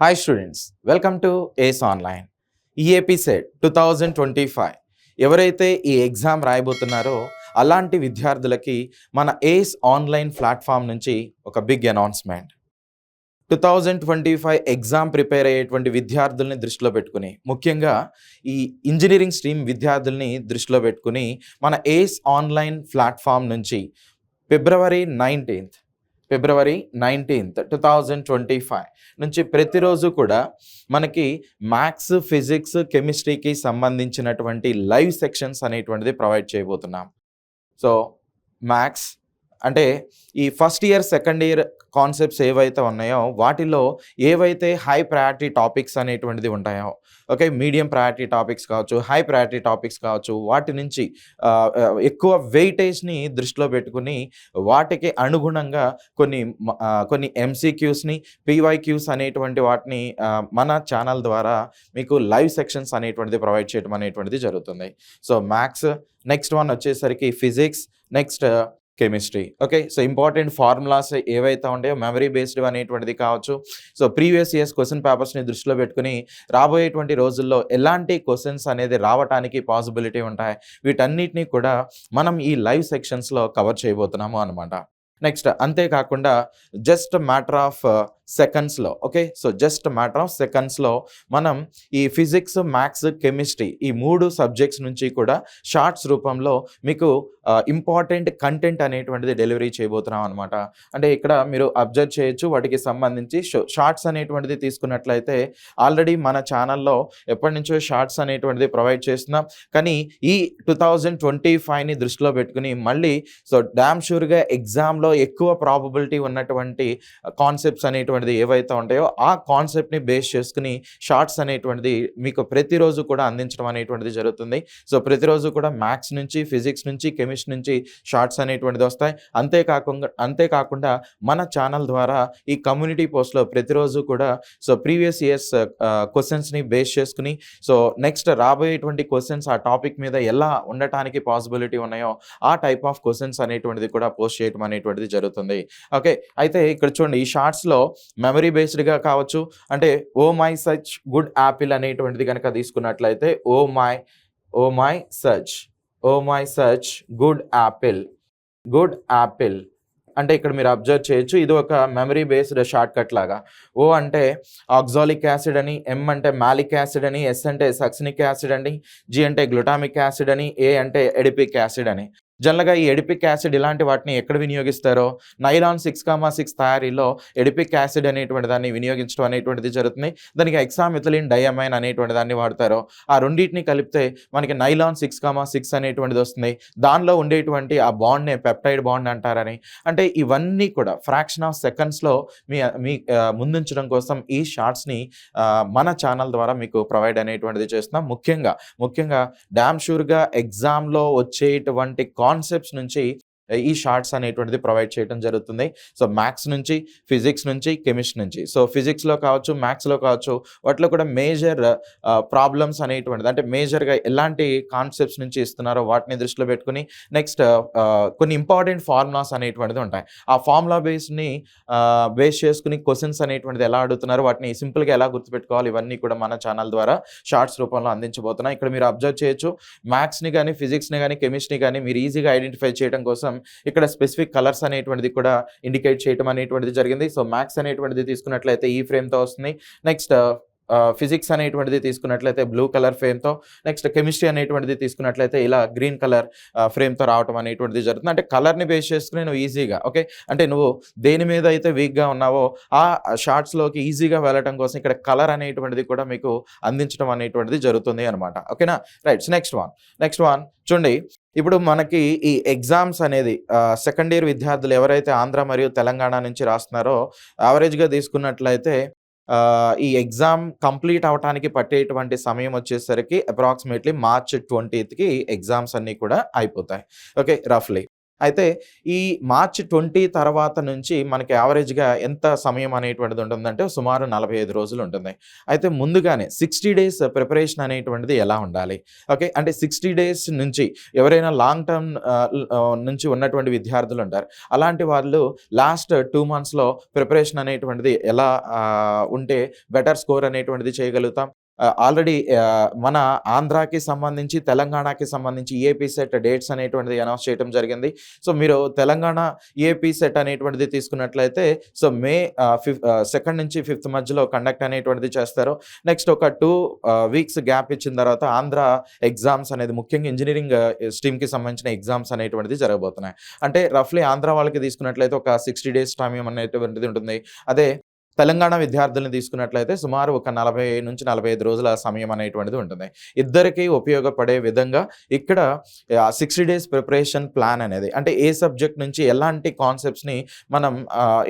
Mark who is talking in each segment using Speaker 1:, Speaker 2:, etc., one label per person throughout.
Speaker 1: Hi students, welcome to ACE Online. EAP set 2025 ఎవరైతే ఈ exam రాయబోతున్నారో అలాంటి విద్యార్థులకి మన ఏస్ ఆన్లైన్ ప్లాట్ఫామ్ నుంచి ఒక బిగ్ అనౌన్స్మెంట్. 2025 ఎగ్జామ్ ప్రిపేర్ అయ్యేటువంటి విద్యార్థుల్ని దృష్టిలో పెట్టుకుని, ముఖ్యంగా ఈ ఇంజనీరింగ్ స్ట్రీమ్ విద్యార్థుల్ని దృష్టిలో పెట్టుకుని మన ఏస్ ఆన్లైన్ ప్లాట్ఫామ్ నుంచి ఫిబ్రవరి 19th 2025 నుంచి ప్రతిరోజు కూడా మనకి మ్యాథ్స్, ఫిజిక్స్, కెమిస్ట్రీకి సంబంధించినటువంటి లైవ్ సెక్షన్స్ అనేటువంటిది ప్రొవైడ్ చేయబోతున్నాం. సో మ్యాథ్స్ అంటే ఈ first year, second year concepts ఏవైతే ఉన్నాయో వాటిలో ఏవైతే హై ప్రయారిటీ టాపిక్స్ అనేటువంటిది ఉంటాయో, ఓకే, మీడియం ప్రయారిటీ టాపిక్స్ కావచ్చు, హై ప్రయారిటీ టాపిక్స్ కావచ్చు, వాటి నుంచి ఎక్కువ వెయిటేజ్ని దృష్టిలో పెట్టుకుని వాటికి అనుగుణంగా కొన్ని ఎంసీక్యూస్ని, పీవైక్యూస్ అనేటువంటి వాటిని మన ఛానల్ ద్వారా మీకు లైవ్ సెక్షన్స్ అనేటువంటిది ప్రొవైడ్ చేయడం అనేటువంటిది జరుగుతుంది. సో మ్యాథ్స్, నెక్స్ట్ వన్ వచ్చేసరికి physics, next chemistry. Okay, so important formulas ఏవైతే ఉంటాయో మెమరీ బేస్డ్ అనేటువంటిది కావచ్చు. సో ప్రీవియస్ ఇయర్స్ క్వశ్చన్ పేపర్స్ని దృష్టిలో పెట్టుకుని రాబోయేటువంటి రోజుల్లో ఎలాంటి క్వశ్చన్స్ అనేది రావడానికి పాసిబిలిటీ ఉంటాయి, వీటన్నిటిని కూడా మనం ఈ లైవ్ సెక్షన్స్లో కవర్ చేయబోతున్నాము అనమాట. నెక్స్ట్ అంతేకాకుండా జస్ట్ మ్యాటర్ ఆఫ్ సెకండ్స్లో, okay, so just matter of సెకండ్స్లో మనం ఈ ఫిజిక్స్, మ్యాథ్స్, కెమిస్ట్రీ ఈ 3 సబ్జెక్ట్స్ నుంచి కూడా షార్ట్స్ రూపంలో మీకు ఇంపార్టెంట్ కంటెంట్ అనేటువంటిది డెలివరీ చేయబోతున్నాం అనమాట. అంటే ఇక్కడ మీరు అబ్జర్వ్ చేయొచ్చు, వాటికి సంబంధించి షార్ట్స్ అనేటువంటిది తీసుకున్నట్లయితే ఆల్రెడీ మన ఛానల్లో ఎప్పటి నుంచో షార్ట్స్ అనేటువంటిది ప్రొవైడ్ చేస్తున్నాం. కానీ ఈ 2025ని దృష్టిలో పెట్టుకుని మళ్ళీ సో డామ్ షూర్గా ఎగ్జామ్లో ఎక్కువ ప్రాబబిలిటీ ఉన్నటువంటి కాన్సెప్ట్స్ అనేటువంటిది ఏవైతే ఉంటాయో ఆ కాన్సెప్ట్ని బేస్ చేసుకుని షార్ట్స్ అనేటువంటిది మీకు ప్రతిరోజు కూడా అందించడం అనేటువంటిది జరుగుతుంది. సో ప్రతిరోజు కూడా మ్యాథ్స్ నుంచి, ఫిజిక్స్ నుంచి, కెమిస్ట్రీ నుంచి షార్ట్స్ అనేటువంటిది వస్తాయి. అంతేకాకుండా మన ఛానల్ ద్వారా ఈ కమ్యూనిటీ పోస్ట్లో ప్రతిరోజు కూడా సో ప్రీవియస్ ఇయర్స్ క్వశ్చన్స్ని బేస్ చేసుకుని సో నెక్స్ట్ రాబోయేటువంటి క్వశ్చన్స్ ఆ టాపిక్ మీద ఎలా ఉండటానికి పాసిబిలిటీ ఉన్నాయో ఆ టైప్ ఆఫ్ క్వశ్చన్స్ అనేటువంటిది కూడా పోస్ట్ చేయడం అనేటువంటిది జరుగుతుంది. ఓకే, అయితే ఇక్కడ చూడండి, ఈ షార్ట్స్లో మెమరీ బేస్డ్గా కావచ్చు, అంటే oh my search good apple అనేటువంటిది కనుక తీసుకున్నట్లయితే oh my search good apple అంటే ఇక్కడ మీరు అబ్జర్వ్ చేయొచ్చు, ఇది ఒక మెమరీ బేస్డ్ షార్ట్ కట్ లాగా. ఓ అంటే ఆక్సాలిక్ యాసిడ్ అని, ఎం అంటే మాలిక్ యాసిడ్ అని, ఎస్ అంటే సక్సినిక్ యాసిడ్ అని, జి అంటే గ్లూటామిక్ యాసిడ్ అని, ఏ అంటే ఎడిపిక్ యాసిడ్ అని. జనరల్గా ఈ ఎడిపిక్ యాసిడ్ ఇలాంటి వాటిని ఎక్కడ వినియోగిస్తారో నైలాన్ 6,6 తయారీలో ఎడిపిక్ యాసిడ్ అనేటువంటి దాన్ని వినియోగించడం అనేటువంటిది జరుగుతుంది. దానికి హెక్సామిథిలిన్ డైఅమైన్ అనేటువంటి దాన్ని వాడతారు. ఆ రెండింటిని కలిపితే మనకి నైలాన్ 6,6 అనేటువంటిది వస్తుంది. దానిలో ఉండేటువంటి ఆ బాండ్నే పెప్టైడ్ బాండ్ అంటారని. అంటే ఇవన్నీ కూడా ఫ్రాక్షన్ ఆఫ్ సెకండ్స్లో మీ ముందుంచడం కోసం ఈ షార్ట్స్ని మన ఛానల్ ద్వారా మీకు ప్రొవైడ్ అనేటువంటిది చేస్తున్నాం. ముఖ్యంగా డామ్ షూర్గా ఎగ్జామ్లో వచ్చేటువంటి కాన్సెప్ట్స్ నుంచి ఈ షార్ట్స్ అనేటువంటిది ప్రొవైడ్ చేయడం జరుగుతుంది. సో మ్యాథ్స్ నుంచి, ఫిజిక్స్ నుంచి, కెమిస్ట్రీ నుంచి, సో ఫిజిక్స్లో కావచ్చు, మ్యాథ్స్లో కావచ్చు, వాటిలో కూడా మేజర్ ప్రాబ్లమ్స్ అనేటువంటిది అంటే మేజర్గా ఎలాంటి కాన్సెప్ట్స్ నుంచి ఇస్తున్నారో వాటిని దృష్టిలో పెట్టుకుని నెక్స్ట్ కొన్ని ఇంపార్టెంట్ ఫార్ములాస్ అనేటువంటిది ఉంటాయి. ఆ ఫార్ములా బేస్ చేసుకుని క్వశ్చన్స్ అనేటువంటిది ఎలా అడుగుతున్నారు, వాటిని సింపుల్గా ఎలా గుర్తుపెట్టుకోవాలి, ఇవన్నీ కూడా మన ఛానల్ ద్వారా షార్ట్స్ రూపంలో అందించబోతున్నాయి. ఇక్కడ మీరు అబ్జర్వ్ చేయొచ్చు, మ్యాథ్స్ని కానీ, ఫిజిక్స్ని కానీ, కెమిస్ట్రీ కానీ మీరు ఈజీగా ఐడెంటిఫై చేయడం కోసం ఇక్కడ స్పెసిఫిక్ కలర్స్ అనేటువంటిది కూడా ఇండికేట్ చేయడం అనేటువంటిది జరిగింది. సో మ్యాథ్స్ అనేటువంటిది తీసుకున్నట్లయితే ఈ ఫ్రేమ్తో వస్తుంది. నెక్స్ట్ ఫిజిక్స్ అనేటువంటిది తీసుకున్నట్లయితే బ్లూ కలర్ ఫ్రేమ్తో, నెక్స్ట్ కెమిస్ట్రీ అనేటువంటిది తీసుకున్నట్లయితే ఇలా గ్రీన్ కలర్ ఫ్రేమ్తో రావడం అనేటువంటిది జరుగుతుంది. అంటే కలర్ని బేస్ చేసుకుని నువ్వు ఈజీగా, ఓకే, అంటే నువ్వు దేని మీద అయితే వీక్గా ఉన్నావో ఆ షార్ట్స్లోకి ఈజీగా వెళ్ళడం కోసం ఇక్కడ కలర్ అనేటువంటిది కూడా మీకు అందించడం అనేటువంటిది జరుగుతుంది అనమాట. ఓకేనా, రైట్. నెక్స్ట్ వన్ చూడండి, ఇప్పుడు మనకి ఈ ఎగ్జామ్స్ అనేది సెకండ్ ఇయర్ విద్యార్థులు ఎవరైతే ఆంధ్ర మరియు తెలంగాణ నుంచి రాస్తున్నారో యావరేజ్గా తీసుకున్నట్లయితే ఈ ఎగ్జామ్ కంప్లీట్ అవడానికి పట్టేటువంటి సమయం వచ్చేసరికి అప్రాక్సిమేట్లీ March 20th ఎగ్జామ్స్ అన్నీ కూడా అయిపోతాయి. ఓకే, రఫ్లీ. అయితే ఈ మార్చ్ 20 తర్వాత నుంచి మనకి యావరేజ్‌గా ఎంత సమయం అనేటువంటిది ఉంటుందంటే సుమారు 45 రోజులు ఉంటుంది. అయితే ముందుగానే 60 డేస్ ప్రిపరేషన్ అనేటువంటిది ఎలా ఉండాలి? ఓకే. అంటే 60 డేస్ నుంచి ఎవరైనా లాంగ్ టర్మ్ నుంచి ఉన్నటువంటి విద్యార్థులు ఉంటారు. అలాంటి వాళ్ళు లాస్ట్ 2 మంత్స్‌లో ప్రిపరేషన్ అనేటువంటిది ఎలా ఉంటే బెటర్ స్కోర్ అనేటువంటిది చేయగలుగుతాం. ఆల్రెడీ మన ఆంధ్రాకి సంబంధించి, తెలంగాణకి సంబంధించి ఏపీ సెట్ డేట్స్ అనేటువంటిది అనౌన్స్ చేయడం జరిగింది. సో, మీరు తెలంగాణ ఏపీ సెట్ అనేటువంటిది తీసుకున్నట్లయితే సో, మే 2 నుంచి 5 మధ్యలో కండక్ట్ అనేటువంటిది చేస్తారు. నెక్స్ట్ ఒక 2 వీక్స్ గ్యాప్ ఇచ్చిన తర్వాత ఆంధ్ర ఎగ్జామ్స్ అనేది ముఖ్యంగా ఇంజినీరింగ్ స్ట్రీమ్‌కి సంబంధించిన ఎగ్జామ్స్ అనేటువంటిది జరగబోతున్నాయి. అంటే రఫ్‌లీ ఆంధ్ర వాళ్ళకి తీసుకున్నట్లయితే ఒక 60 డేస్ సమయం అనేటువంటిది ఉంటుంది. అదే తెలంగాణ విద్యార్థుల్ని తీసుకున్నట్లయితే సుమారు ఒక 40-45 రోజుల సమయం అనేటువంటిది ఉంటుంది. ఇద్దరికీ ఉపయోగపడే విధంగా ఇక్కడ 60 డేస్ ప్రిపరేషన్ ప్లాన్ అనేది అంటే ఏ సబ్జెక్ట్ నుంచి ఎలాంటి కాన్సెప్ట్స్‌ని మనం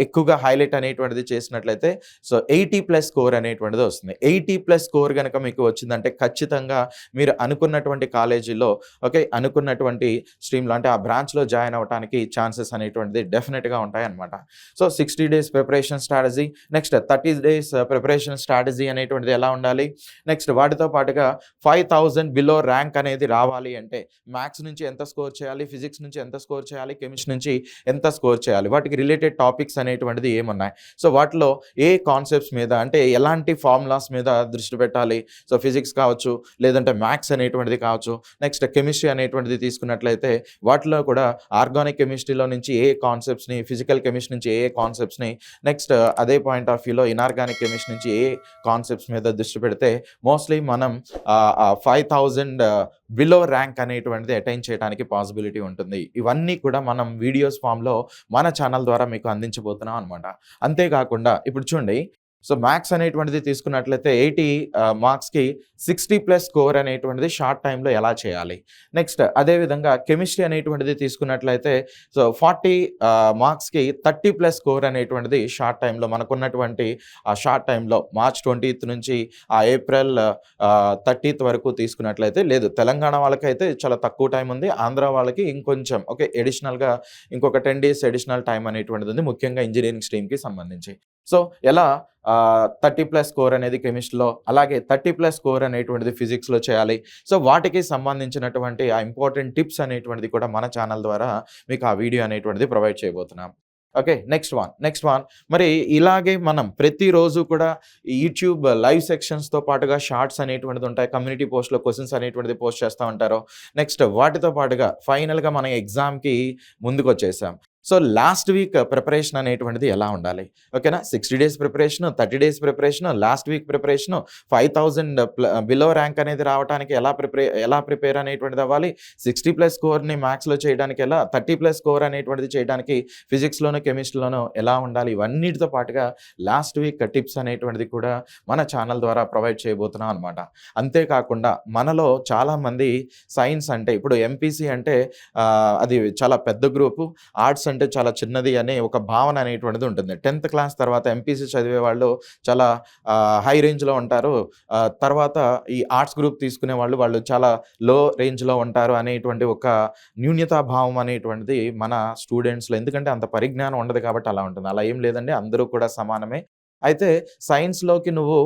Speaker 1: ఎక్కువగా హైలైట్ అనేటువంటిది చేసినట్లయితే సో 80+ స్కోర్ అనేటువంటిది వస్తుంది. 80+ స్కోర్ గనక మీకు వచ్చిందంటే ఖచ్చితంగా మీరు అనుకున్నటువంటి కాలేజీలో ఓకే. అనుకున్నటువంటి స్ట్రీమ్‌లో అంటే ఆ బ్రాంచ్‌లో జాయిన్ అవ్వటానికి ఛాన్సెస్ అనేటువంటిది డెఫినిట్‌గా ఉంటాయన్నమాట. So 60 days preparation strategy next 30 days preparation strategy అనేటువంటిది ఎలా ఉండాలి? నెక్స్ట్ వాటితో పాటుగా 5000 బిలో ర్యాంక్ అనేది రావాలి అంటే మ్యాథ్స్ నుంచి ఎంత స్కోర్ చేయాలి? ఫిజిక్స్ నుంచి ఎంత స్కోర్ చేయాలి? కెమిస్ట్రీ నుంచి ఎంత స్కోర్ చేయాలి? వాటికి రిలేటెడ్ టాపిక్స్ అనేటువంటిది ఏమున్నాయి? సో, వాటిలో ఏ కాన్సెప్ట్స్ మీద అంటే ఎలాంటి ఫార్ములాస్ మీద దృష్టి పెట్టాలి? సో, ఫిజిక్స్ కావచ్చు, లేదంటే మ్యాథ్స్ అనేటువంటిది కావచ్చు, నెక్స్ట్ కెమిస్ట్రీ అనేటువంటిది తీసుకున్నట్లయితే వాటిలో కూడా ఆర్గానిక్ కెమిస్ట్రీలో నుంచి ఏ కాన్సెప్ట్స్‌ని, ఫిజికల్ కెమిస్ట్రీ నుంచి ఏ కాన్సెప్ట్స్‌ని నెక్స్ట్ అదే పాయింట్ ఆఫ్ వ్యూలో ఇనార్గానిక్ కెమిస్ట్రీ నుంచి ఏ కాన్సెప్ట్స్ మీద దృష్టి పెడితే మోస్ట్లీ మనం 5000 బిలో ర్యాంక్ అనేటువంటిది అటైన్ చేయడానికి పాసిబిలిటీ ఉంటుంది. ఇవన్నీ కూడా మనం వీడియోస్ ఫామ్‌లో మన ఛానల్ ద్వారా మీకు అందించబోతున్నాం అనమాట. అంతేకాకుండా ఇప్పుడు చూడండి సో, మ్యాథ్స్ అనేటువంటిది తీసుకున్నట్లయితే 80 మార్క్స్‌కి 60+ స్కోర్ అనేటువంటిది షార్ట్ టైమ్‌లో ఎలా చేయాలి? నెక్స్ట్ అదేవిధంగా కెమిస్ట్రీ అనేటువంటిది తీసుకున్నట్లయితే సో, 40 మార్క్స్‌కి 30+ స్కోర్ అనేటువంటిది షార్ట్ టైమ్‌లో మనకున్నటువంటి ఆ షార్ట్ టైమ్‌లో మార్చ్ 20th నుంచి ఏప్రిల్ 30th వరకు తీసుకున్నట్లయితే లేదు తెలంగాణ వాళ్ళకైతే చాలా తక్కువ టైం ఉంది. ఆంధ్ర వాళ్ళకి ఇంకొంచెం ఓకే. అడిషనల్‌గా ఇంకొక 10 డేస్ అడిషనల్ టైం అనేటువంటిది ఉంది. ముఖ్యంగా ఇంజినీరింగ్ స్ట్రీమ్‌కి సంబంధించి. సో, ఎలా 30+ స్కోర్ అనేది కెమిస్ట్రీలో అలాగే 30+ స్కోర్ అనేటువంటిది ఫిజిక్స్‌లో చేయాలి. సో, వాటికి సంబంధించినటువంటి ఆ ఇంపార్టెంట్ టిప్స్ అనేటువంటిది కూడా మన ఛానల్ ద్వారా మీకు ఆ వీడియో అనేటువంటిది ప్రొవైడ్ చేయబోతున్నాం. ఓకే. నెక్స్ట్ వన్ మరి ఇలాగే మనం ప్రతిరోజు కూడా యూట్యూబ్ లైవ్ సెక్షన్స్‌తో పాటుగా షార్ట్స్ అనేటువంటిది ఉంటాయి. కమ్యూనిటీ పోస్ట్‌లో క్వెషన్స్ అనేటువంటిది పోస్ట్ చేస్తా ఉంటారు. నెక్స్ట్ వాటితో పాటుగా ఫైనల్‌గా మనం ఎగ్జామ్‌కి ముందుకొచ్చేసాం. సో, లాస్ట్ వీక్ ప్రిపరేషన్ అనేటువంటిది ఎలా ఉండాలి? ఓకేనా? 60 days preparation, 30 days preparation, last week preparation, 5000 below rank అనేది రావటానికి ఎలా ప్రిపేర్ అనేటువంటిది అవ్వాలి? 60+ స్కోర్‌ని మ్యాథ్స్‌లో చేయడానికి ఎలా? 30+ స్కోర్ అనేటువంటిది చేయడానికి ఫిజిక్స్‌లోను, కెమిస్ట్రీలోను ఎలా ఉండాలి? ఇవన్నిటితో పాటుగా లాస్ట్ వీక్ టిప్స్ అనేటువంటిది కూడా మన ఛానల్ ద్వారా ప్రొవైడ్ చేయబోతున్నాం అనమాట. అంతేకాకుండా మనలో చాలామంది సైన్స్ అంటే ఇప్పుడు ఎంపీసీ అంటే అది చాలా పెద్ద గ్రూపు. ఆర్ట్స్ అంటే చాలా చిన్నది అనే ఒక భావన అనేటువంటిది ఉంటుంది. 10th క్లాస్ తర్వాత ఎంపీసీ చదివే వాళ్ళు చాలా హై రేంజ్‌లో ఉంటారు. తర్వాత ఈ ఆర్ట్స్ గ్రూప్ తీసుకునే వాళ్ళు చాలా లో రేంజ్‌లో ఉంటారు అనేటువంటి ఒక న్యూనతాభావం అనేటువంటిది మన స్టూడెంట్స్‌లో ఎందుకంటే అంత పరిజ్ఞానం ఉండదు కాబట్టి అలా ఉంటుంది. అలా ఏం లేదండి. అందరూ కూడా సమానమే. అయితే సైన్స్‌లోకి నువ్వు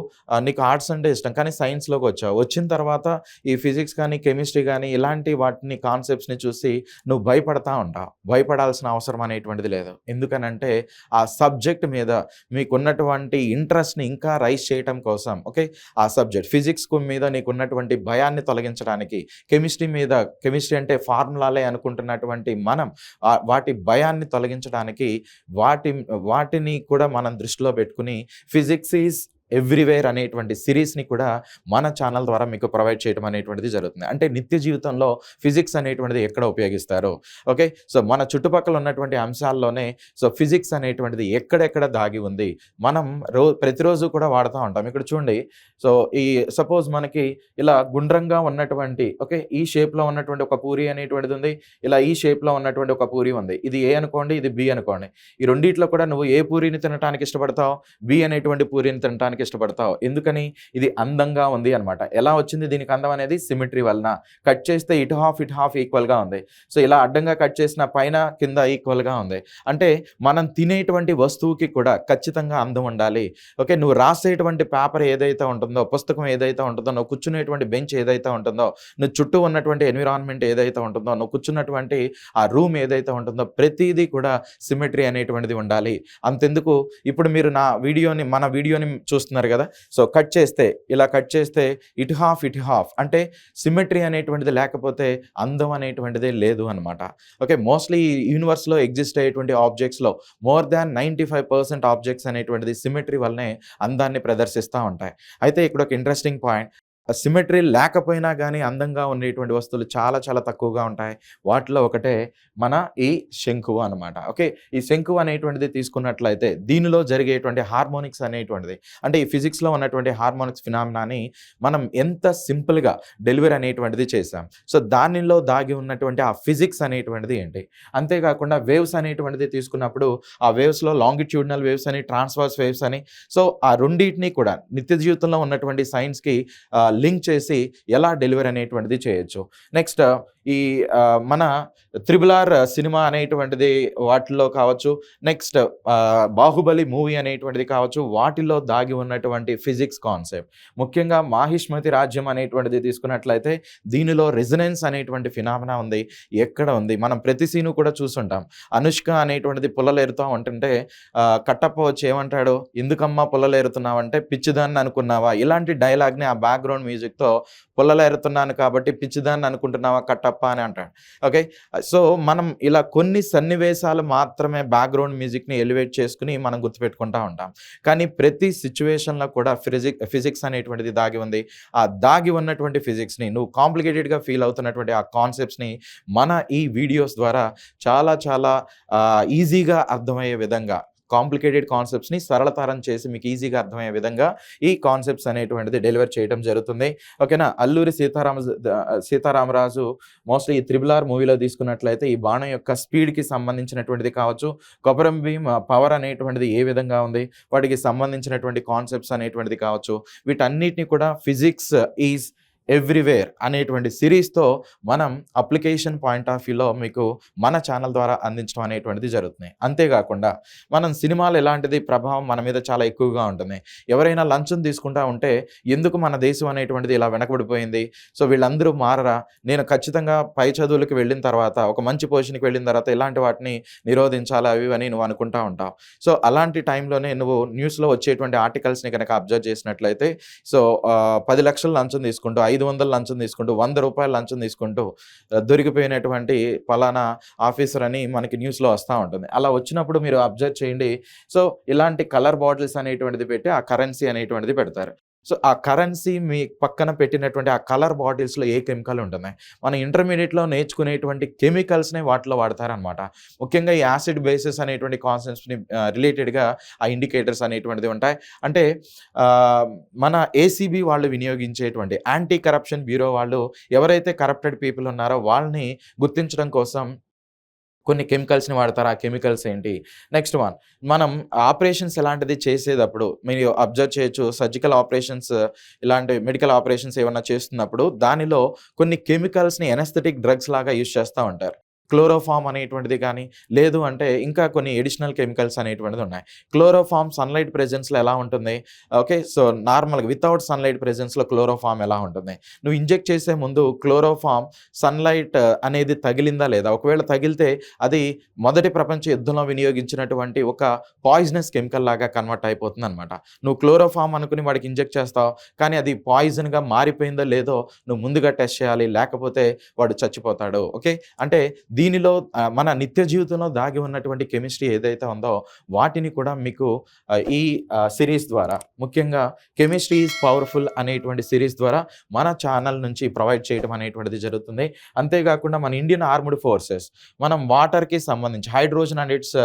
Speaker 1: నీకు ఆర్ట్స్ అంటే ఇష్టం. కానీ సైన్స్‌లోకి వచ్చావు. వచ్చిన తర్వాత ఈ ఫిజిక్స్ కానీ, కెమిస్ట్రీ గానీ ఇలాంటి వాటిని కాన్సెప్ట్స్‌ని చూసి నువ్వు భయపడతా ఉంటావు. భయపడాల్సిన అవసరం అనేటువంటిది లేదు. ఎందుకనంటే ఆ సబ్జెక్ట్ మీద మీకున్నటువంటి ఇంట్రెస్ట్‌ని ఇంకా రైజ్ చేయటం కోసం ఓకే. ఆ సబ్జెక్ట్ ఫిజిక్స్ మీద నీకున్నటువంటి భయాన్ని తొలగించడానికి, కెమిస్ట్రీ అంటే ఫార్ములాలే అనుకుంటున్నటువంటి మనం వాటి భయాన్ని తొలగించడానికి వాటిని కూడా మనం దృష్టిలో పెట్టుకొని ఫిజిక్స్ ఈజ్ ఎవ్రీవేర్ అనేటువంటి సిరీస్‌ని కూడా మన ఛానల్ ద్వారా మీకు ప్రొవైడ్ చేయడం అనేటువంటిది జరుగుతుంది. అంటే నిత్య జీవితంలో ఫిజిక్స్ అనేటువంటిది ఎక్కడ ఉపయోగిస్తారు? ఓకే. సో, మన చుట్టుపక్కల ఉన్నటువంటి అంశాల్లోనే సో, ఫిజిక్స్ అనేటువంటిది ఎక్కడెక్కడ దాగి ఉంది? మనం ప్రతిరోజు కూడా వాడుతూ ఉంటాం. ఇక్కడ చూడండి. సో, ఈ సపోజ్ మనకి ఇలా గుండ్రంగా ఉన్నటువంటి ఓకే. ఈ షేప్‌లో ఉన్నటువంటి ఒక పూరి అనేటువంటిది ఉంది. ఇలా ఈ షేప్‌లో ఉన్నటువంటి ఒక పూరి ఉంది. ఇది ఏ అనుకోండి, ఇది బి అనుకోండి. ఈ రెండిట్లో కూడా నువ్వు ఏ పూరిని తినటానికి ఇష్టపడతావు? బి అనేటువంటి పూరిని తినటానికి ఇష్టపడతావు. ఎందుకని? ఇది అందంగా ఉంది అనమాట. ఎలా వచ్చింది దీనికి అందం అనేది? సిమెట్రీ వలన. కట్ చేస్తే ఇటు హాఫ్ ఈక్వల్‌గా ఉంది. సో, ఇలా అడ్డంగా కట్ చేసిన పైన, కింద ఈక్వల్‌గా ఉంది. అంటే మనం తినేటువంటి వస్తువుకి కూడా ఖచ్చితంగా అందం ఉండాలి. ఓకే. నువ్వు రాసేటువంటి పేపర్ ఏదైతే ఉంటుందో, పుస్తకం ఏదైతే ఉంటుందో, నువ్వు కూర్చునేటువంటి బెంచ్ ఏదైతే ఉంటుందో, నువ్వు చుట్టూ ఉన్నటువంటి ఎన్విరాన్మెంట్ ఏదైతే ఉంటుందో, నువ్వు కూర్చున్నటువంటి ఆ రూమ్ ఏదైతే ఉంటుందో, ప్రతీదీ కూడా సిమెట్రీ అనేటువంటిది ఉండాలి. అంతెందుకు, ఇప్పుడు మీరు మన వీడియోని చూస్తున్నారు కదా. సో, ఇలా కట్ చేస్తే ఇటు హాఫ్ అంటే సిమెట్రీ అనేటువంటిది లేకపోతే అందం అనేటువంటిదే లేదు అనమాట. ఓకే. మోస్ట్లీ యూనివర్స్‌లో ఎగ్జిస్ట్ అయ్యేటువంటి ఆబ్జెక్ట్స్‌లో మోర్ దాన్ 95% ఆబ్జెక్ట్స్ అనేటువంటిది సిమెట్రీ వల్లనే అందాన్ని ప్రదర్శిస్తా ఉంటాయి. అయితే ఇక్కడ ఒక ఇంట్రెస్టింగ్ పాయింట్, సిమెట్రీ లేకపోయినా గానీ అందంగా ఉండేటువంటి వస్తువులు చాలా చాలా తక్కువగా ఉంటాయి. వాటిలో ఒకటే మన ఈ శంకువు అనమాట. ఓకే. ఈ శంకువు అనేటువంటిది తీసుకున్నట్లయితే దీనిలో జరిగేటువంటి హార్మోనిక్స్ అనేటువంటిది, అంటే ఈ ఫిజిక్స్‌లో ఉన్నటువంటి హార్మోనిక్స్ ఫినామినాని మనం ఎంత సింపుల్‌గా డెలివరీ అనేటువంటిది చేశాం. సో, దానిలో దాగి ఉన్నటువంటి ఆ ఫిజిక్స్ అనేటువంటిది ఏంటి? అంతేకాకుండా వేవ్స్ అనేటువంటిది తీసుకున్నప్పుడు ఆ వేవ్స్‌లో లాంగిట్యూడినల్ వేవ్స్ అని, ట్రాన్స్‌వర్స్ వేవ్స్ అని, సో, ఆ రెండిటిని కూడా నిత్య జీవితంలో ఉన్నటువంటి సైన్స్‌కి లింక్ చేసి ఎలా డెలివరీ అనేటువంటిది చేయొచ్చు. నెక్స్ట్ ఈ మన 'త్రిబుల్ ఆర్' సినిమా అనేటువంటిది వాటిల్లో కావచ్చు, నెక్స్ట్ 'బాహుబలి' మూవీ అనేటువంటిది కావచ్చు, వాటిల్లో దాగి ఉన్నటువంటి ఫిజిక్స్ కాన్సెప్ట్. ముఖ్యంగా 'మాహిష్మతి రాజ్యం' అనేటువంటిది తీసుకున్నట్లయితే దీనిలో రెజొనెన్స్ అనేటువంటి ఫినామినా ఉంది. ఎక్కడ ఉంది? మనం ప్రతి సీను కూడా చూసుంటాం. అనుష్క అనేటువంటిది పుల్లలేరుతా ఉంటుంటే కట్టప్ప వచ్చి ఏమంటాడు? ఎందుకమ్మా పుల్లలేరుతున్నావంటే, పిచ్చిదాన్ని అనుకున్నావా? ఇలాంటి డైలాగ్‌ని ఆ బ్యాక్‌గ్రౌండ్ మ్యూజిక్‌తో పుల్లలేరుతున్నాను కాబట్టి పిచ్చిదాన్ని అనుకుంటున్నావా కట్టప్ప అని అంటాడు. ఓకే. సో, మనం ఇలా కొన్ని సన్నివేశాలు మాత్రమే బ్యాక్‌గ్రౌండ్ మ్యూజిక్‌ని ఎలివేట్ చేసుకొని మనం గుర్తుపెట్టుకుంటా ఉంటాం. కానీ ప్రతి సిట్యుయేషన్‌లో కూడా ఫిజిక్స్ అనేటువంటిది దాగి ఉంది. ఆ దాగి ఉన్నటువంటి ఫిజిక్స్‌ని, నువ్వు కాంప్లికేటెడ్‌గా ఫీల్ అవుతున్నటువంటి ఆ కాన్సెప్ట్స్‌ని మన ఈ వీడియోస్ ద్వారా చాలా చాలా ఈజీగా అర్థమయ్యే విధంగా, కాంప్లికేటెడ్ కాన్సెప్ట్స్‌ని సరళతరం చేసి మీకు ఈజీగా అర్థమయ్యే విధంగా ఈ కాన్సెప్ట్స్ అనేటువంటిది డెలివర్ చేయడం జరుగుతుంది. ఓకేనా. అల్లూరి సీతారామరాజు మోస్ట్‌లీ ఈ 'త్రిబుల్ ఆర్' మూవీలో తీసుకున్నట్లయితే ఈ బాణం యొక్క స్పీడ్‌కి సంబంధించినటువంటిది కావచ్చు, కొమరం భీమ్ పవర్ అనేటువంటిది ఏ విధంగా ఉంది, వాటికి సంబంధించినటువంటి కాన్సెప్ట్స్ అనేటువంటిది కావచ్చు, వీటన్నిటిని కూడా ఫిజిక్స్ ఈజ్ ఎవ్రీవేర్ అనేటువంటి సిరీస్‌తో మనం అప్లికేషన్ పాయింట్ ఆఫ్ వ్యూలో మీకు మన ఛానల్ ద్వారా అందించడం అనేటువంటిది జరుగుతుంది. అంతేకాకుండా మనం సినిమాలు ఎలాంటిది ప్రభావం మన మీద చాలా ఎక్కువగా ఉంటుంది. ఎవరైనా లంచం తీసుకుంటా ఉంటే ఎందుకు మన దేశం అనేటువంటిది ఇలా వెనకబడిపోయింది? సో, వీళ్ళందరూ మారరా? నేను ఖచ్చితంగా పై చదువులకు వెళ్ళిన తర్వాత, ఒక మంచి పొజిషన్‌కి వెళ్ళిన తర్వాత ఇలాంటి వాటిని నిరోధించాలి అవి ఇవి అని నువ్వు అనుకుంటా ఉంటావు. సో, అలాంటి టైంలోనే నువ్వు న్యూస్‌లో వచ్చేటువంటి ఆర్టికల్స్‌ని గనక అబ్జర్వ్ చేసినట్లయితే, సో, 10 లక్షలు లంచం తీసుకుంటూ, 500 లంచం తీసుకుంటూ, ₹100 లంచం తీసుకుంటూ దొరికిపోయినటువంటి పలానా ఆఫీసర్ అని మనకి న్యూస్‌లో వస్తా ఉంటుంది. అలా వచ్చినప్పుడు మీరు అబ్జర్వ్ చేయండి. సో, ఇలాంటి కలర్ బాటిల్స్ అనేటువంటిది పెట్టి ఆ కరెన్సీ అనేటువంటిది పెడతారు. సో, ఆ కరెన్సీ మీ పక్కన పెట్టినటువంటి ఆ కలర్ బాటిల్స్‌లో ఏ కెమికల్ ఉంటున్నాయి? మనం ఇంటర్మీడియేట్‌లో నేర్చుకునేటువంటి కెమికల్స్‌నే వాటిలో వాడతారనమాట. ముఖ్యంగా ఈ యాసిడ్ బేసెస్ అనేటువంటి కాన్సెప్ట్స్‌ని రిలేటెడ్‌గా ఆ ఇండికేటర్స్ అనేటువంటివి ఉంటాయి. అంటే మన ఏసీబీ వాళ్ళు వినియోగించేటువంటి యాంటీ కరప్షన్ బ్యూరో వాళ్ళు ఎవరైతే కరప్టెడ్ పీపుల్ ఉన్నారో వాళ్ళని గుర్తించడం కోసం కొన్ని కెమికల్స్‌ని వాడతారు. ఆ కెమికల్స్ ఏంటి? నెక్స్ట్ వన్, మనం ఆపరేషన్స్ ఎలాంటిది చేసేటప్పుడు మీరు అబ్జర్వ్ చేయొచ్చు. సర్జికల్ ఆపరేషన్స్, ఇలాంటి మెడికల్ ఆపరేషన్స్ ఏమన్నా చేస్తున్నప్పుడు దానిలో కొన్ని కెమికల్స్‌ని ఎనస్థెటిక్ డ్రగ్స్ లాగా యూజ్ చేస్తా ఉంటారు. క్లోరోఫార్మ్ అనేటువంటిది కానీ, లేదు అంటే ఇంకా కొన్ని అడిషనల్ కెమికల్స్ అనేటువంటిది ఉన్నాయి. క్లోరోఫార్మ్ సన్‌లైట్ ప్రెజెన్స్‌లో ఎలా ఉంటుంది? ఓకే. సో, నార్మల్‌గా వితౌట్ సన్‌లైట్ ప్రెజెన్స్‌లో క్లోరోఫార్మ్ ఎలా ఉంటుంది? నువ్వు ఇంజెక్ట్ చేసే ముందు క్లోరోఫార్మ్ సన్‌లైట్ అనేది తగిలిందా లేదా? ఒకవేళ తగిలితే అది మొదటి ప్రపంచ యుద్ధంలో వినియోగించినటువంటి ఒక పాయిజనస్ కెమికల్ లాగా కన్వర్ట్ అయిపోతుందనమాట. నువ్వు క్లోరోఫార్మ్ అనుకుని వాడికి ఇంజెక్ట్ చేస్తావు. కానీ అది పాయిజన్‌గా మారిపోయిందో లేదో నువ్వు ముందుగా టెస్ట్ చేయాలి. లేకపోతే వాడు చచ్చిపోతాడు. ఓకే. అంటే దీనిలో మన నిత్య జీవితంలో దాగి ఉన్నటువంటి కెమిస్ట్రీ ఏదైతే ఉందో వాటిని కూడా మీకు ఈ సిరీస్ ద్వారా, ముఖ్యంగా 'కెమిస్ట్రీ ఈజ్ పవర్‌ఫుల్' అనేటువంటి సిరీస్ ద్వారా మన ఛానల్ నుంచి ప్రొవైడ్ చేయడం అనేటువంటిది జరుగుతుంది. అంతేకాకుండా మన ఇండియన్ ఆర్మ్డ్ ఫోర్సెస్, మనం వాటర్‌కి సంబంధించి హైడ్రోజన్ అండ్ ఇట్స్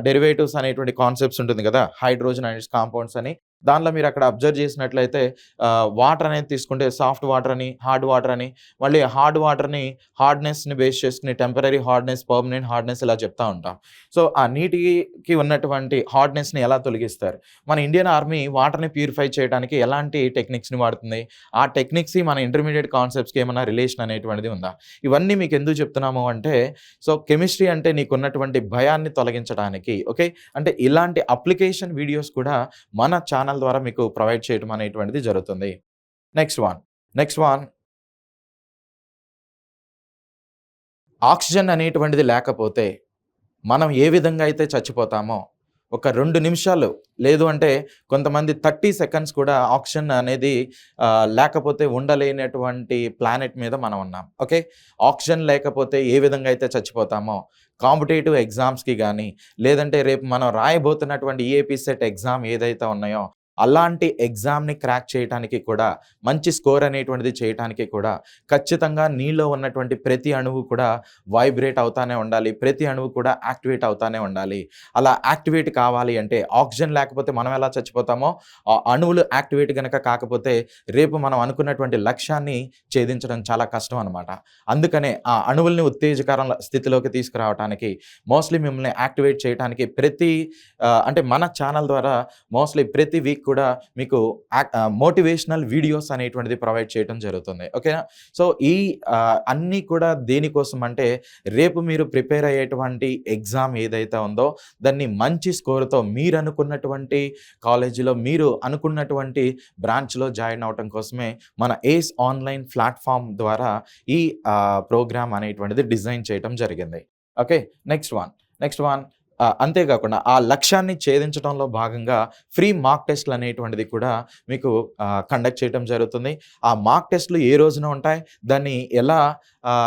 Speaker 1: డెరివేటివ్స్ అనేటువంటి కాన్సెప్ట్స్ ఉంటుంది కదా! హైడ్రోజన్ అండ్ ఇట్స్ కాంపౌండ్స్ అని. దానిలో మీరక్కడ అబ్జర్వ్ చేసినట్లయితే వాటర్ అనేది తీసుకుంటే సాఫ్ట్ వాటర్ అని, హార్డ్ వాటర్ అని, మళ్ళీ హార్డ్ వాటర్‌ని హార్డ్‌నెస్‌ని బేస్ చేసుకొని టెంపరరీ హార్డ్‌నెస్, పర్మనెంట్ హార్డ్‌నెస్ ఇలా చెప్తా ఉంటాం. సో, ఆ నీటికి ఉన్నటువంటి హార్డ్‌నెస్‌ని ఎలా తొలగిస్తారు? మన ఇండియన్ ఆర్మీ వాటర్‌ని ప్యూరిఫై చేయడానికి ఎలాంటి టెక్నిక్స్‌ని వాడుతుంది? ఆ టెక్నిక్స్‌కి మన ఇంటర్మీడియేట్ కాన్సెప్ట్స్‌కి ఏమన్నా రిలేషన్ అనేటువంటిది ఉందా? ఇవన్నీ మీకెందుకు చెప్తున్నాము అంటే, సో, కెమిస్ట్రీ అంటే నీకున్నటువంటి భయాన్ని తొలగించడానికి ఓకే. అంటే ఇలాంటి అప్లికేషన్ వీడియోస్ కూడా మన ఛానల్ ద్వారా మీకు ప్రొవైడ్ చేయడం అనేటువంటిది జరుగుతుంది. Next one. Next one oxygen అనేటువంటిది లేకపోతే మనం ఏ విధంగా అయితే చచ్చిపోతామో, ఒక 2 నిమిషాలు లేదు అంటే కొంతమంది 30 సెకండ్స్ కూడా ఆక్సిజన్ అనేది లేకపోతే ఉండలేనటువంటి ప్లానెట్ మీద మనం ఉన్నాం. ఓకే. ఆక్సిజన్ లేకపోతే ఏ విధంగా అయితే చచ్చిపోతామో, కాంపిటీటివ్ ఎగ్జామ్స్‌కి గాని, లేదంటే రేపు మనం రాయబోతున్నటువంటి ఈఏపీ సెట్ ఎగ్జామ్ ఏదైతే ఉన్నాయో, అలాంటి ఎగ్జామ్‌ని క్రాక్ చేయటానికి కూడా, మంచి స్కోర్ అనేటువంటిది చేయటానికి కూడా ఖచ్చితంగా నీలో ఉన్నటువంటి ప్రతి అణువు కూడా వైబ్రేట్ అవుతానే ఉండాలి. ప్రతి అణువు కూడా యాక్టివేట్ అవుతానే ఉండాలి. అలా యాక్టివేట్ కావాలి అంటే ఆక్సిజన్ లేకపోతే మనం ఎలా చచ్చిపోతామో, ఆ అణువులు యాక్టివేట్ గనక కాకపోతే రేపు మనం అనుకున్నటువంటి లక్ష్యాన్ని ఛేదించడం చాలా కష్టం అనమాట. అందుకనే ఆ అణువుల్ని ఉత్తేజకర స్థితిలోకి తీసుకురావటానికి, మోస్ట్‌లీ మిమ్మల్ని యాక్టివేట్ చేయటానికి అంటే మన ఛానల్ ద్వారా మోస్ట్‌లీ ప్రతి వీక్ కూడా మీకు మోటివేషనల్ వీడియోస్ అనేటువంటిది ప్రొవైడ్ చేయడం జరుగుతుంది. ఓకేనా? సో, అన్నీ కూడా దేనికోసం అంటే రేపు మీరు ప్రిపేర్ అయ్యేటువంటి ఎగ్జామ్ ఏదైతే ఉందో దాన్ని మంచి స్కోర్‌తో మీరనుకున్నటువంటి కాలేజీలో, మీరు అనుకున్నటువంటి బ్రాంచ్‌లో జాయిన్ అవ్వటం కోసమే మన ఏస్ ఆన్‌లైన్ ప్లాట్‌ఫార్మ్ ద్వారా ఈ ప్రోగ్రామ్ అనేటువంటిది డిజైన్ చేయటం జరిగింది. Okay. Next one. Next one అంతేకాకుండా ఆ లక్ష్యాన్ని ఛేదించడంలో భాగంగా ఫ్రీ మాక్ టెస్ట్‌లు అనేటువంటిది కూడా మీకు కండక్ట్ చేయటం జరుగుతుంది. ఆ మాక్ టెస్ట్‌లు ఏ రోజున ఉంటాయి? దాన్ని ఎలా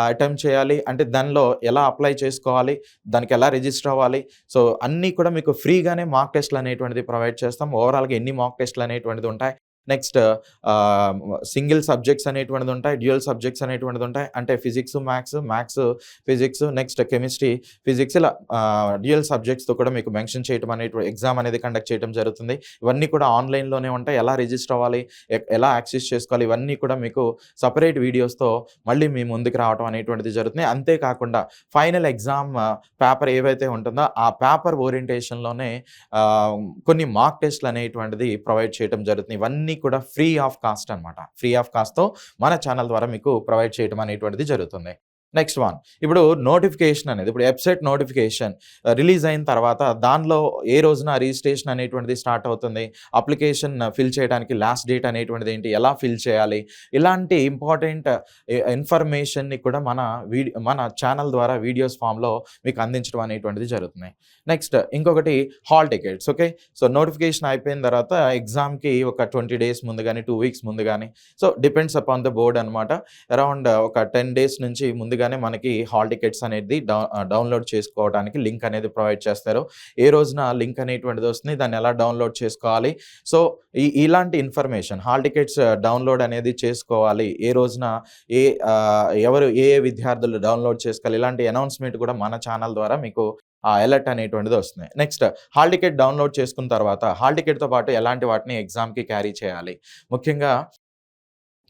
Speaker 1: అటెంప్ట్ చేయాలి? అంటే దానిలో ఎలా అప్లై చేసుకోవాలి? దానికి ఎలా రిజిస్టర్ అవ్వాలి? సో, అన్నీ కూడా మీకు ఫ్రీగానే మాక్ టెస్ట్‌లు అనేటువంటిది ప్రొవైడ్ చేస్తాం. ఓవరాల్‌గా ఎన్ని మాక్ టెస్ట్‌లు అనేటువంటిది ఉంటాయి. నెక్స్ట్ సింగిల్ సబ్జెక్ట్స్ అనేటువంటిది ఉంటాయి. డ్యూయల్ సబ్జెక్ట్స్ అనేటువంటిది ఉంటాయి. అంటే physics, maths, physics, next chemistry, physics ఇలా డ్యూయల్ సబ్జెక్ట్స్‌తో కూడా మీకు మెన్షన్ చేయటం ఎగ్జామ్ అనేది కండక్ట్ చేయడం జరుగుతుంది. ఇవన్నీ కూడా ఆన్‌లైన్‌లోనే ఉంటాయి. ఎలా రిజిస్టర్ అవ్వాలి? ఎలా యాక్సెస్ చేసుకోవాలి? ఇవన్నీ కూడా మీకు సెపరేట్ వీడియోస్‌తో మళ్ళీ మీ ముందుకు రావటం అనేటువంటిది జరుగుతుంది. అంతేకాకుండా ఫైనల్ ఎగ్జామ్ పేపర్ ఏవైతే ఉంటుందో ఆ పేపర్ ఓరియంటేషన్‌లోనే కొన్ని మాక్ టెస్ట్‌లు అనేటువంటిది ప్రొవైడ్ చేయటం జరుగుతుంది. ఇవన్నీ కూడా ఫ్రీ ఆఫ్ కాస్ట్ అనమాట. ఫ్రీ ఆఫ్ కాస్ట్‌తో మన ఛానల్ ద్వారా మీకు ప్రొవైడ్ చేయటం అనేటువంటిది జరుగుతుంది. Next one. ఇప్పుడు నోటిఫికేషన్ అనేది ఇప్పుడు వెబ్‌సైట్ నోటిఫికేషన్ రిలీజ్ అయిన తర్వాత దానిలో ఏ రోజున రిజిస్ట్రేషన్ అనేటువంటిది స్టార్ట్ అవుతుంది. అప్లికేషన్ ఫిల్ చేయడానికి లాస్ట్ డేట్ అనేటువంటిది ఏంటి? ఎలా ఫిల్ చేయాలి? ఇలాంటి ఇంపార్టెంట్ ఇన్ఫర్మేషన్‌ని కూడా మన ఛానల్ ద్వారా వీడియోస్ ఫార్మ్‌లో మీకు అందించడం అనేటువంటిది జరుగుతుంది. నెక్స్ట్ ఇంకొకటి hall tickets. Okay. So, notification అయిపోయిన తర్వాత ఎగ్జామ్‌కి ఒక 20 డేస్ ముందు గాని, 2 వీక్స్ ముందు గాని so, depends upon the board అనమాట. అరౌండ్ ఒక 10 డేస్ నుంచి ముందుగానే మనకి హాల్ టికెట్స్ అనేది డౌన్‌లోడ్ చేసుకోవడానికి లింక్ అనేది ప్రొవైడ్ చేస్తారు. ఏ రోజున లింక్ అనేటువంటిది వస్తుంది. దాన్ని ఎలా డౌన్‌లోడ్ చేసుకోవాలి. సో, ఇలాంటి ఇన్ఫర్మేషన్ హాల్ టికెట్స్ డౌన్‌లోడ్ అనేది చేసుకోవాలి. ఏ రోజున ఎవరు ఏ విద్యార్థులు డౌన్‌లోడ్ చేసుకోవాలి. ఇలాంటి అనౌన్స్‌మెంట్ కూడా మన ఛానల్ ద్వారా మీకు ఆ అలర్ట్ అనేటువంటిది వస్తుంది. నెక్స్ట్ హాల్ టికెట్ డౌన్‌లోడ్ చేసుకున్న తర్వాత హాల్ టికెట్‌తో పాటు ఎలాంటి వాటిని ఎగ్జామ్‌కి క్యారీ చేయాలి. ముఖ్యంగా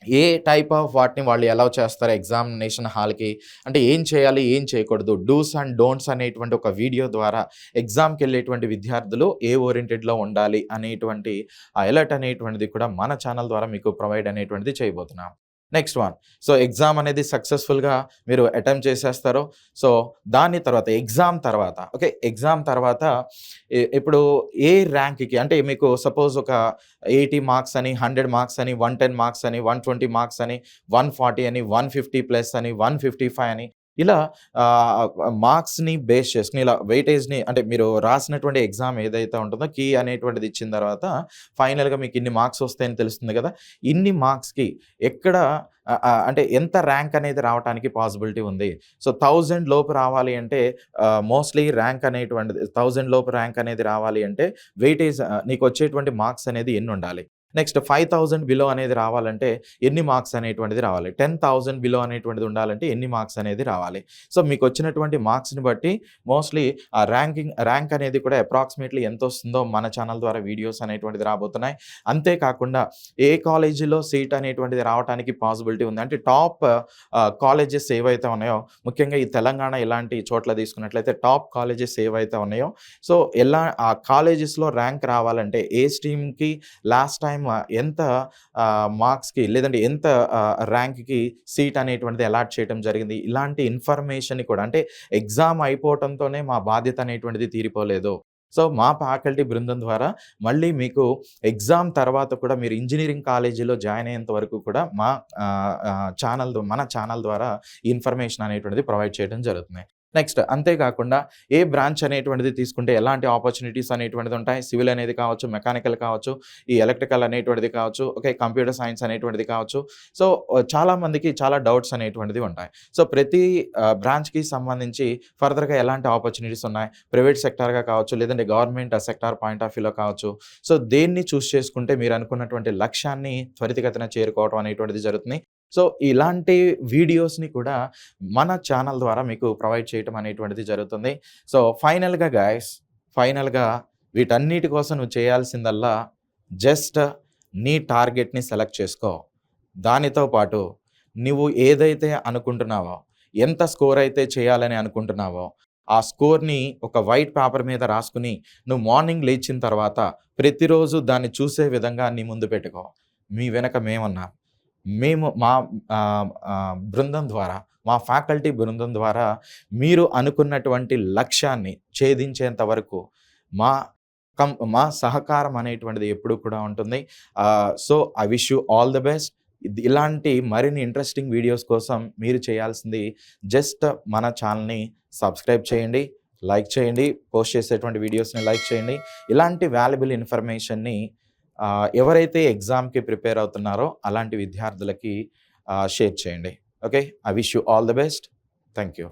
Speaker 1: ఏ టైప్ ఆఫ్ వాటిని వాళ్ళు అలౌ చేస్తారు ఎగ్జామినేషన్ హాల్‌కి. అంటే ఏం చేయాలి? ఏం చేయకూడదు? డూస్ అండ్ డోంట్స్ అనేటువంటి ఒక వీడియో ద్వారా ఎగ్జామ్‌కెళ్ళేటువంటి విద్యార్థులు ఏ ఓరియెంటెడ్‌లో ఉండాలి అనేటువంటి ఆ అలర్ట్ అనేటువంటిది కూడా మన ఛానల్ ద్వారా మీకు ప్రొవైడ్ అనేటువంటిది చేయబోతున్నాం. Next one. సో, ఎగ్జామ్ అనేది సక్సెస్‌ఫుల్‌గా మీరు అటెంప్ట్ చేసేస్తారు. సో, దాని తర్వాత ఎగ్జామ్ తర్వాత ఓకే. ఎగ్జామ్ తర్వాత ఇప్పుడు ఏ ర్యాంక్‌కి అంటే మీకు సపోజ్ ఒక 80 మార్క్స్ అని, 100 మార్క్స్ అని, 110 మార్క్స్ అని, 120 మార్క్స్ అని, 140 అని, 150 ప్లస్ అని, 155 అని ఇలా ఆహ్, మార్క్స్‌ని బేస్ చేసుకొని ఇలా వెయిటేజ్‌ని అంటే మీరు రాసినటువంటి ఎగ్జామ్ ఏదైతే ఉంటుందో కీ అనేటువంటిది ఇచ్చిన తర్వాత ఫైనల్‌గా మీకు ఇన్ని మార్క్స్ వస్తాయని తెలుస్తుంది కదా! ఇన్ని మార్క్స్‌కి ఎక్కడ అంటే ఎంత ర్యాంక్ అనేది రావటానికి పాసిబిలిటీ ఉంది. సో, 1000 లోపు రావాలి అంటే మోస్ట్‌లీ ర్యాంక్ అనేటువంటిది 1000 లోపు ర్యాంక్ అనేది రావాలి అంటే వెయిటేజ్ నీకొచ్చేటువంటి మార్క్స్ అనేది ఎన్నుండాలి. నెక్స్ట్ 5000 బిలో అనేది రావాలంటే ఎన్ని మార్క్స్ అనేటువంటిది రావాలి? 10,000 బిలో అనేటువంటిది ఉండాలంటే ఎన్ని మార్క్స్ అనేది రావాలి? సో, మీకొచ్చినటువంటి మార్క్స్‌ని బట్టి మోస్ట్‌లీ ఆ ర్యాంక్ అనేది కూడా అప్రాక్సిమేట్‌లీ ఎంతొస్తుందో మన ఛానల్ ద్వారా వీడియోస్ అనేటువంటిది రాబోతున్నాయి. అంతేకాకుండా ఏ కాలేజీలో సీట్ అనేటువంటిది రావటానికి పాసిబిలిటీ ఉంది. అంటే టాప్ కాలేజెస్ ఏవైతే ఉన్నాయో, ముఖ్యంగా ఈ తెలంగాణ ఇలాంటి చోట్ల తీసుకున్నట్లయితే టాప్ కాలేజెస్ ఏవైతే ఉన్నాయో, సో, ఆ కాలేజెస్‌లో ర్యాంక్ రావాలంటే ఏ స్ట్రీమ్‌కి లాస్ట్ టైమ్ ఎంత మార్క్స్‌కి లేదంటే ఎంత ర్యాంక్‌కి సీట్ అనేటువంటిది అలాట్ చేయడం జరిగింది. ఇలాంటి ఇన్ఫర్మేషన్‌ని కూడా అంటే ఎగ్జామ్ అయిపోవటంతోనే మా బాధ్యత అనేటువంటిది తీరిపోలేదు. సో, మా ఫ్యాకల్టీ బృందం ద్వారా మళ్ళీ మీకు ఎగ్జామ్ తర్వాత కూడా మీరు ఇంజినీరింగ్ కాలేజీలో జాయిన్ అయ్యేంత వరకు కూడా మా మన ఛానల్ ద్వారా ఈ ఇన్ఫర్మేషన్ అనేటువంటిది ప్రొవైడ్ చేయడం జరుగుతుంది. నెక్స్ట్ అంతేకాకుండా ఏ బ్రాంచ్ అనేటువంటిది తీసుకుంటే ఎలాంటి ఆపర్చునిటీస్ అనేటువంటిది ఉంటాయి. సివిల్ అనేది కావచ్చు, మెకానికల్ కావచ్చు, ఈ ఎలక్ట్రికల్ అనేటువంటిది కావచ్చు, ఓకే, కంప్యూటర్ సైన్స్ అనేటువంటిది కావచ్చు. సో, చాలామందికి చాలా డౌట్స్ అనేటువంటిది ఉంటాయి. సో, ప్రతి బ్రాంచ్‌కి సంబంధించి ఫర్దర్‌గా ఎలాంటి ఆపర్చునిటీస్ ఉన్నాయి. ప్రైవేట్ సెక్టార్‌గా కావచ్చు, లేదంటే గవర్నమెంట్ సెక్టార్ పాయింట్ ఆఫ్ వ్యూలో కావచ్చు. సో, దేన్ని చూస్ చేసుకుంటే మీరు అనుకున్నటువంటి లక్ష్యాన్ని త్వరితగతిన చేరుకోవడం అనేటువంటిది జరుగుతుంది. సో, ఇలాంటి వీడియోస్‌ని కూడా మన ఛానల్ ద్వారా మీకు ప్రొవైడ్ చేయటం అనేటువంటిది జరుగుతుంది. సో, ఫైనల్‌గా వీటన్నిటి కోసం నువ్వు చేయాల్సిందల్లా జస్ట్ నీ టార్గెట్‌ని సెలెక్ట్ చేసుకో. దానితో పాటు నువ్వు ఏదైతే అనుకుంటున్నావో, ఎంత స్కోర్ అయితే చేయాలని అనుకుంటున్నావో, ఆ స్కోర్‌ని ఒక వైట్ పేపర్ మీద రాసుకొని, నువ్వు మార్నింగ్ లేచిన తర్వాత ప్రతిరోజు దాన్ని చూసే విధంగా నీ ముందు పెట్టుకో. మీ వెనక మేమున్నాం. మేము మా బృందం ద్వారా, మా ఫ్యాకల్టీ బృందం ద్వారా మీరు అనుకున్నటువంటి లక్ష్యాన్ని ఛేదించేంత వరకు మా మా సహకారం అనేటువంటిది ఎప్పుడూ కూడా ఉంటుంది. So, I wish you all the best. ఇలాంటి మరిన్ని ఇంట్రెస్టింగ్ వీడియోస్ కోసం మీరు చేయాల్సింది జస్ట్ మన ఛానల్‌ని సబ్స్క్రైబ్ చేయండి, లైక్ చేయండి, పోస్ట్ చేసేటువంటి వీడియోస్‌ని లైక్ చేయండి. ఇలాంటి వాల్యుబుల్ ఇన్ఫర్మేషన్‌ని ఎవరైతే ఎగ్జామ్‌కి ప్రిపేర్ అవుతున్నారో అలాంటి విద్యార్థులకి షేర్ చేయండి. Okay. I wish you all the best. Thank you.